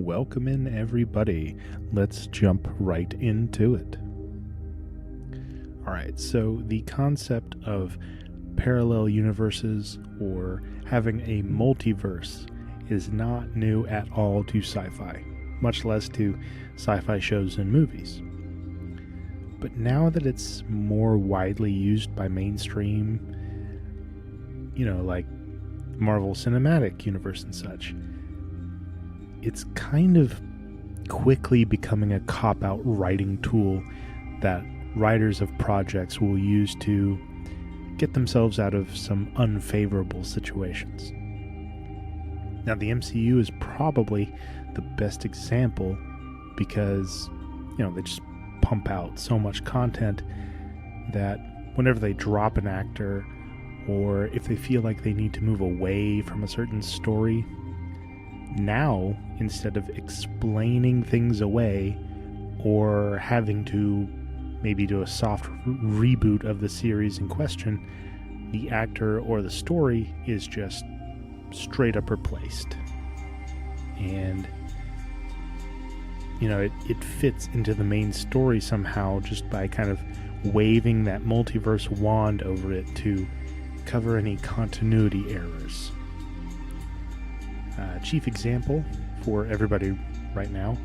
Welcome in, everybody. Let's jump right into it. Alright, so the concept of parallel universes or having a multiverse is not new at all to sci-fi, much less to sci-fi shows and movies. But now that it's more widely used by mainstream, like Marvel Cinematic Universe and such, it's kind of quickly becoming a cop-out writing tool that writers of projects will use to get themselves out of some unfavorable situations. Now, the MCU is probably the best example because, they just pump out so much content that whenever they drop an actor or if they feel like they need to move away from a certain story, now, instead of explaining things away or having to maybe do a soft reboot of the series in question, the actor or the story is just straight up replaced. And, it fits into the main story somehow just by kind of waving that multiverse wand over it to cover any continuity errors. Chief example for everybody right now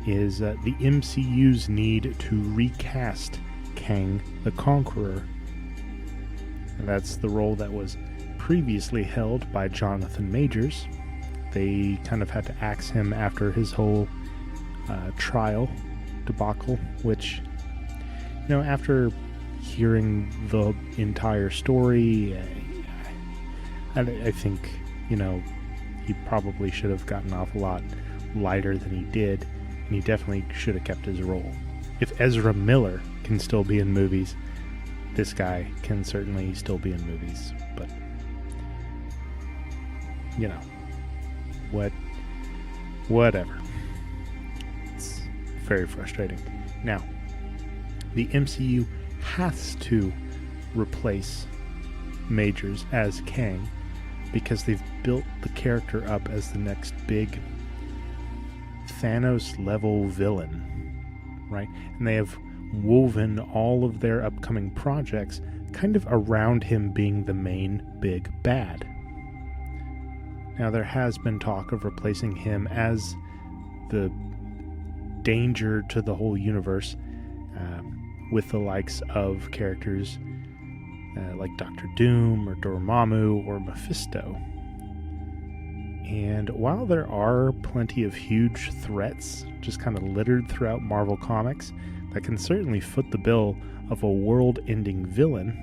is the MCU's need to recast Kang the Conqueror. And that's the role that was previously held by Jonathan Majors. They kind of had to axe him after his whole trial debacle, which, after hearing the entire story, I think, he probably should have gotten off a lot lighter than he did, and he definitely should have kept his role. If Ezra Miller can still be in movies, this guy can certainly still be in movies, but whatever. It's very frustrating. Now, the MCU has to replace Majors as Kang because they've built the character up as the next big Thanos-level villain, right? And they have woven all of their upcoming projects kind of around him being the main big bad. Now, there has been talk of replacing him as the danger to the whole universe with the likes of characters like Doctor Doom or Dormammu or Mephisto. And while there are plenty of huge threats just kind of littered throughout Marvel Comics that can certainly foot the bill of a world-ending villain,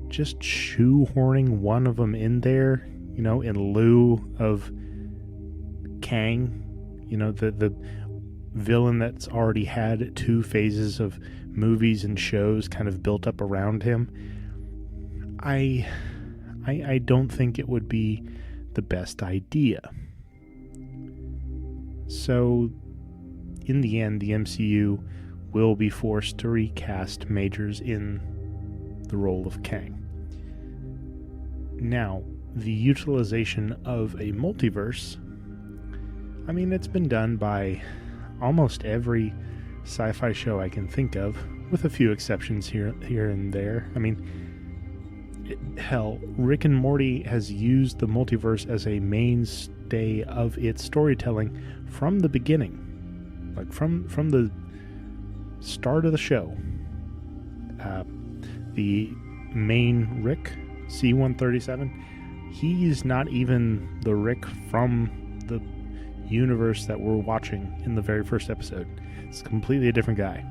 just shoehorning one of them in there, in lieu of Kang, the villain that's already had two phases of movies and shows kind of built up around him, I don't think it would be the best idea. So, in the end, the MCU will be forced to recast Majors in the role of Kang. Now, the utilization of a multiverse, it's been done by almost every sci-fi show I can think of, with a few exceptions here and there. Hell, Rick and Morty has used the multiverse as a mainstay of its storytelling from the beginning, like from the start of the show. The main Rick, C-137, he's not even the Rick from the universe that we're watching in the very first episode. It's completely a different guy.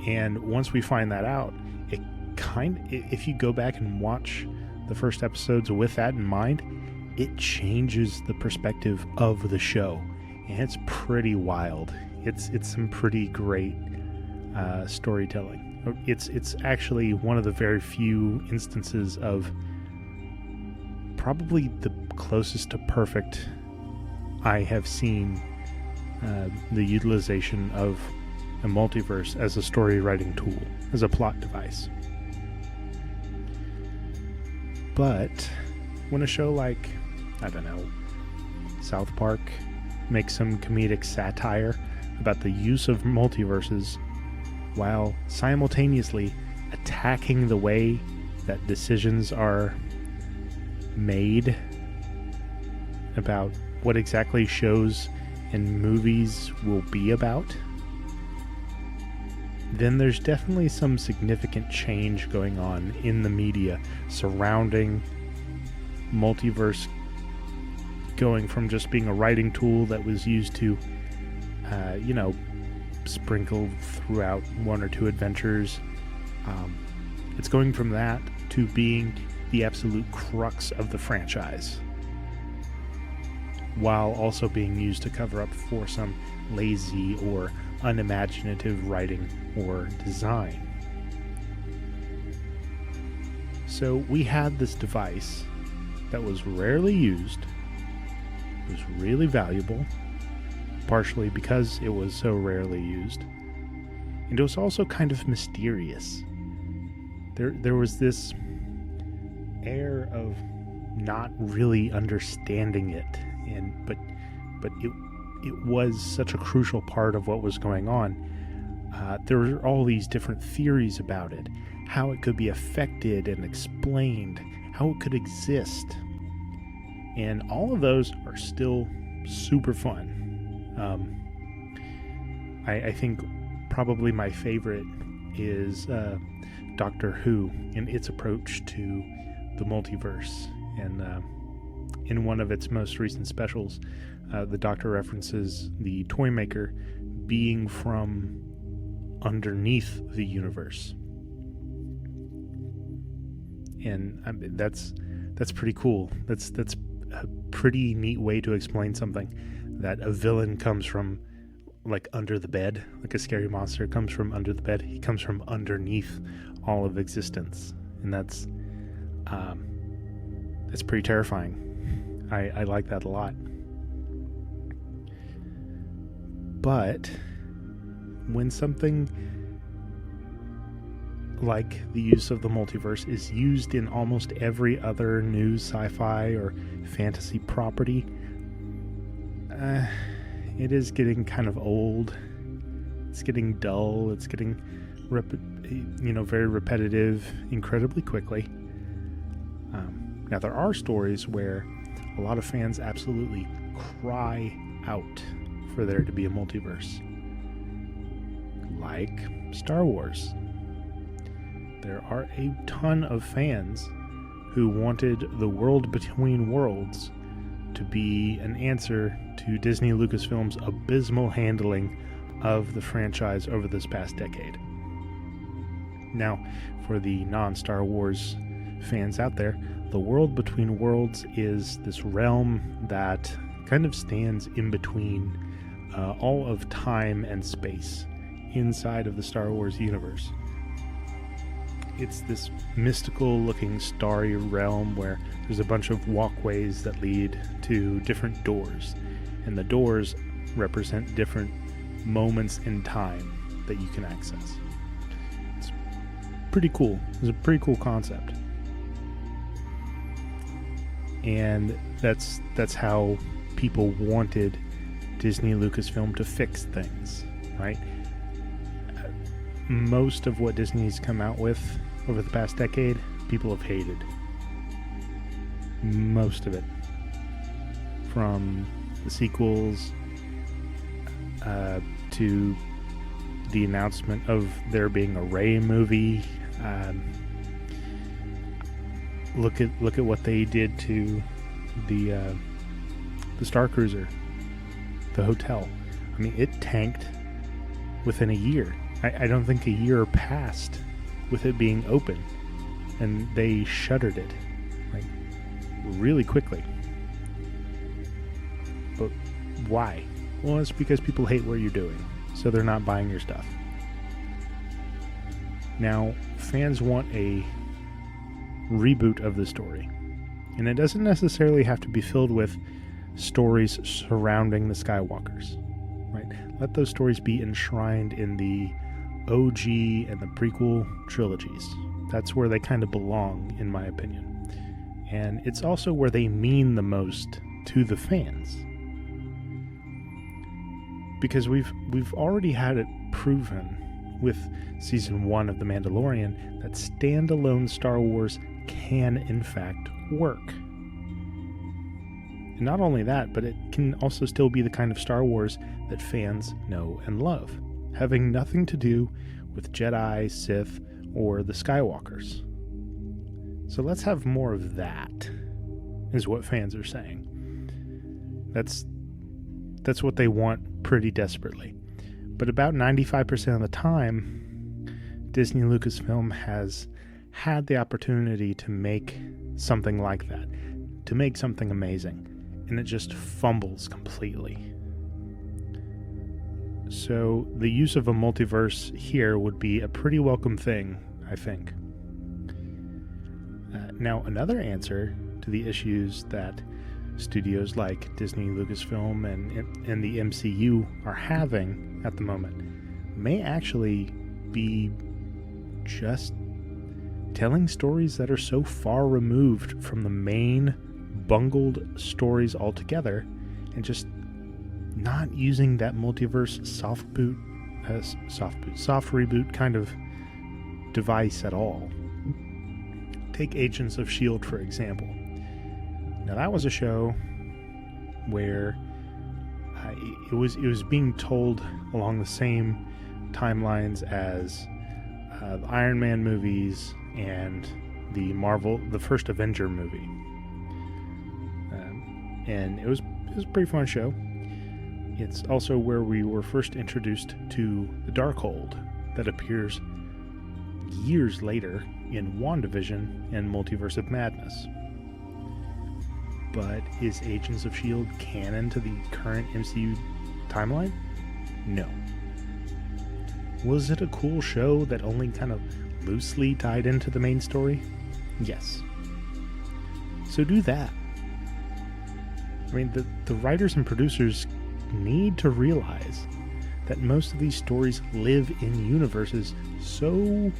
And once we find that out, if you go back and watch the first episodes with that in mind, it changes the perspective of the show, and it's pretty wild. It's some pretty great storytelling. It's actually one of the very few instances of probably the closest to perfect I have seen the utilization of a multiverse as a story writing tool, as a plot device. But when a show like, I don't know, South Park makes some comedic satire about the use of multiverses while simultaneously attacking the way that decisions are made about what exactly shows and movies will be about, then there's definitely some significant change going on in the media surrounding multiverse, going from just being a writing tool that was used to, sprinkle throughout one or two adventures. It's going from that to being the absolute crux of the franchise, while also being used to cover up for some lazy or unimaginative writing or design. So we had this device that was rarely used, was really valuable, partially because it was so rarely used, and it was also kind of mysterious. There was this air of not really understanding it, but it was such a crucial part of what was going on. There were all these different theories about it, how it could be affected and explained, how it could exist, and all of those are still super fun. I think probably my favorite is Doctor Who and its approach to the multiverse. And in one of its most recent specials, the Doctor references the toy maker being from underneath the universe. And that's pretty cool. That's a pretty neat way to explain something, that a villain comes from like under the bed, like a scary monster comes from under the bed. He comes from underneath all of existence, and that's pretty terrifying. I like that a lot. But when something like the use of the multiverse is used in almost every other new sci-fi or fantasy property, it is getting kind of old. It's getting dull. It's getting very repetitive incredibly quickly. Now, there are stories where a lot of fans absolutely cry out for there to be a multiverse, like Star Wars. There are a ton of fans who wanted the world between worlds to be an answer to Disney Lucasfilm's abysmal handling of the franchise over this past decade. Now, for the non-Star Wars fans out there, the world between worlds is this realm that kind of stands in between all of time and space inside of the Star Wars universe. It's this mystical looking starry realm where there's a bunch of walkways that lead to different doors, and the doors represent different moments in time that you can access. It's pretty cool. It's a pretty cool concept. And that's how people wanted Disney Lucasfilm to fix things, right? Most of what Disney's come out with over the past decade, people have hated. Most of it. From the sequels to the announcement of there being a Rey movie. Look at what they did to the Star Cruiser, the hotel. I mean, it tanked within a year. I don't think a year passed with it being open, and they shuttered it like really quickly. But why? Well, it's because people hate what you're doing, so they're not buying your stuff. Now, fans want a reboot of the story, and it doesn't necessarily have to be filled with stories surrounding the Skywalkers, right? Let those stories be enshrined in the OG and the prequel trilogies. That's where they kind of belong, in my opinion. And it's also where they mean the most to the fans. Because we've already had it proven with Season 1 of The Mandalorian that standalone Star Wars can in fact work. And not only that, but it can also still be the kind of Star Wars that fans know and love, having nothing to do with Jedi, Sith, or the Skywalkers. So let's have more of that, is what fans are saying. That's what they want pretty desperately. But about 95% of the time, Disney Lucasfilm has had the opportunity to make something like that, to make something amazing, and it just fumbles completely. So the use of a multiverse here would be a pretty welcome thing, I think. Now, another answer to the issues that studios like Disney, Lucasfilm, and the MCU are having at the moment may actually be just telling stories that are so far removed from the main bungled stories altogether, and just not using that multiverse soft reboot kind of device at all. Take Agents of S.H.I.E.L.D., for example. Now, that was a show where it was being told along the same timelines as the Iron Man movies and the first Avenger movie. And it was a pretty fun show. It's also where we were first introduced to the Darkhold that appears years later in WandaVision and Multiverse of Madness. But is Agents of S.H.I.E.L.D. canon to the current MCU timeline? No. Was it a cool show that only kind of loosely tied into the main story? Yes. So do that. I mean, the writers and producers need to realize that most of these stories live in universes so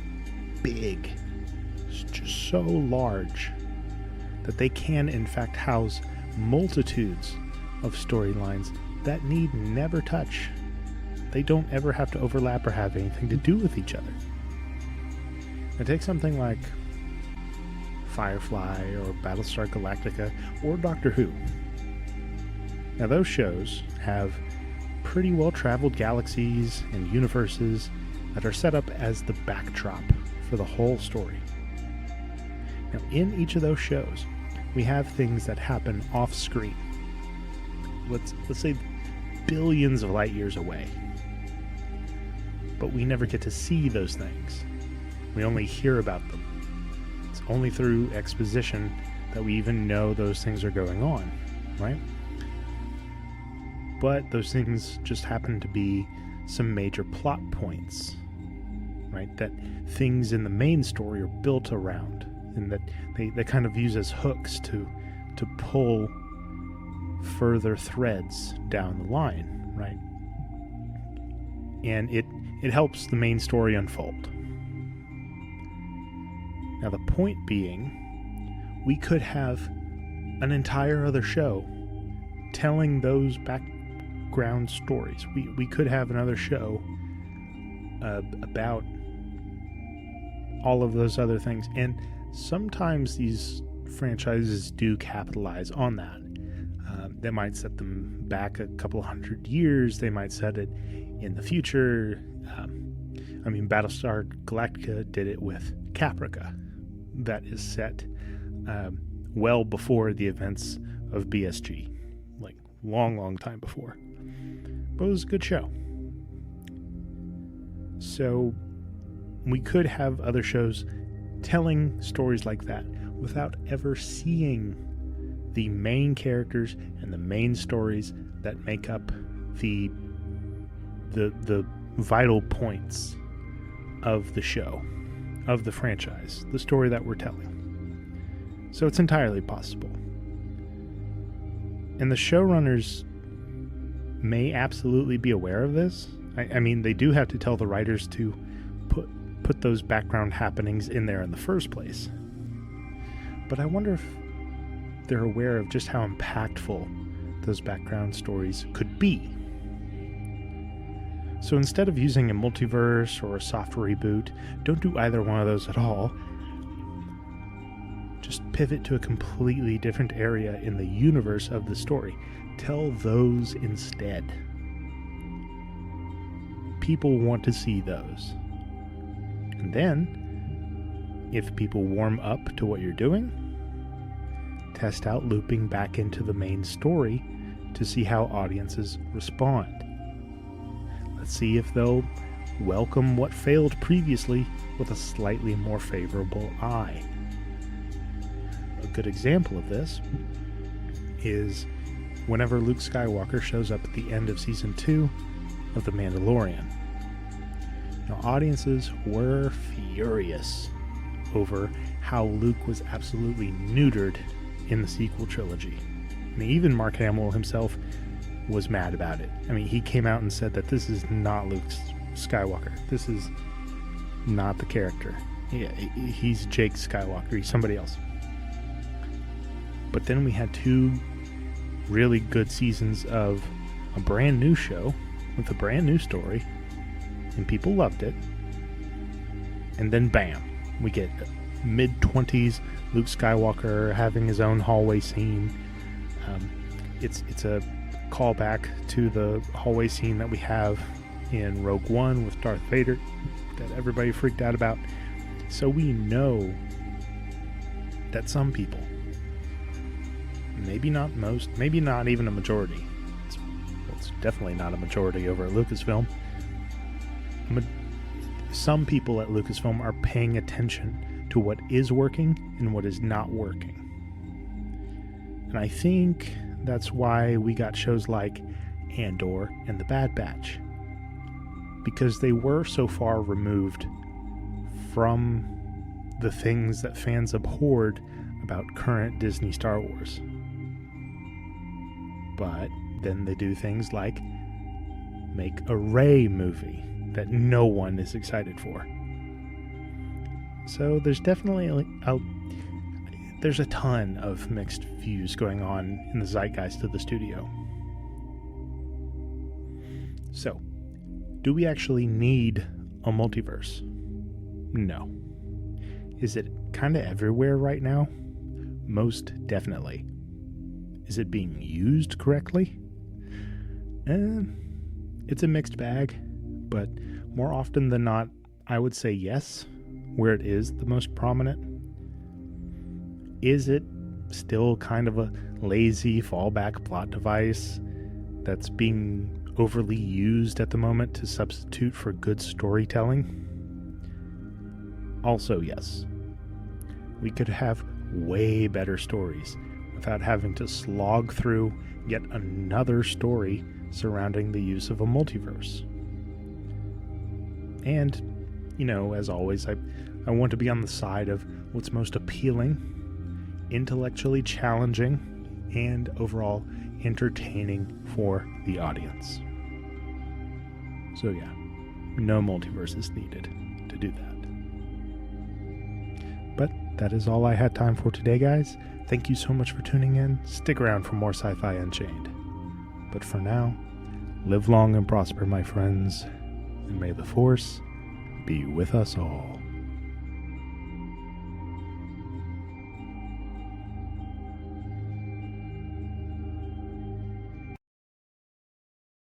big, just so large, that they can in fact house multitudes of storylines that need never touch. They don't ever have to overlap or have anything to do with each other. Now take something like Firefly or Battlestar Galactica or Doctor Who. Now those shows have pretty well-traveled galaxies and universes that are set up as the backdrop for the whole story. Now in each of those shows, we have things that happen off-screen. Let's say billions of light years away. But we never get to see those things. We only hear about them. It's only through exposition that we even know those things are going on, right? But those things just happen to be some major plot points, right? That things in the main story are built around, and that they kind of use as hooks to pull further threads down the line, right? And it helps the main story unfold. Now the point being, we could have an entire other show telling those background stories. We could have another show about all of those other things. And sometimes these franchises do capitalize on that. They might set them back a couple hundred years. They might set it in the future. Battlestar Galactica did it with Caprica. That is set well before the events of BSG. Like, long time before. But it was a good show. So, we could have other shows telling stories like that without ever seeing the main characters and the main stories that make up the vital points of the show, of the franchise, the story that we're telling. So it's entirely possible. And the showrunners may absolutely be aware of this. I mean, they do have to tell the writers to put those background happenings in there in the first place. But I wonder they're aware of just how impactful those background stories could be. So instead of using a multiverse or a soft reboot, don't do either one of those at all. Just pivot to a completely different area in the universe of the story. Tell those instead. People want to see those. And then, if people warm up to what you're doing, test out looping back into the main story to see how audiences respond. Let's see if they'll welcome what failed previously with a slightly more favorable eye. A good example of this is whenever Luke Skywalker shows up at the end of Season 2 of The Mandalorian. Now, audiences were furious over how Luke was absolutely neutered in the sequel trilogy. And even Mark Hamill himself was mad about it. I mean, he came out and said that this is not Luke Skywalker. This is not the character. Yeah, he's Jake Skywalker. He's somebody else. But then we had 2 really good seasons of a brand new show with a brand new story, and people loved it. And then bam, we get mid-20s Luke Skywalker having his own hallway scene. It's a callback to the hallway scene that we have in Rogue One with Darth Vader that everybody freaked out about. So we know that some people, maybe not most, maybe not even a majority, it's definitely not a majority over at Lucasfilm, some people at Lucasfilm are paying attention to what is working and what is not working. And I think that's why we got shows like Andor and The Bad Batch, because they were so far removed from the things that fans abhorred about current Disney Star Wars. But then they do things like make a Rey movie that no one is excited for. So there's definitely there's a ton of mixed views going on in the zeitgeist of the studio. So, do we actually need a multiverse? No. Is it kind of everywhere right now? Most definitely. Is it being used correctly? It's a mixed bag, but more often than not, I would say yes, where it is the most prominent. Is it still kind of a lazy fallback plot device that's being overly used at the moment to substitute for good storytelling? Also, yes. We could have way better stories without having to slog through yet another story surrounding the use of a multiverse. And, as always, I want to be on the side of what's most appealing, intellectually challenging, and overall entertaining for the audience. So yeah, no multiverse is needed to do that. But that is all I had time for today, guys. Thank you so much for tuning in. Stick around for more Sci-Fi Unchained. But for now, live long and prosper, my friends, and may the Force be with us all.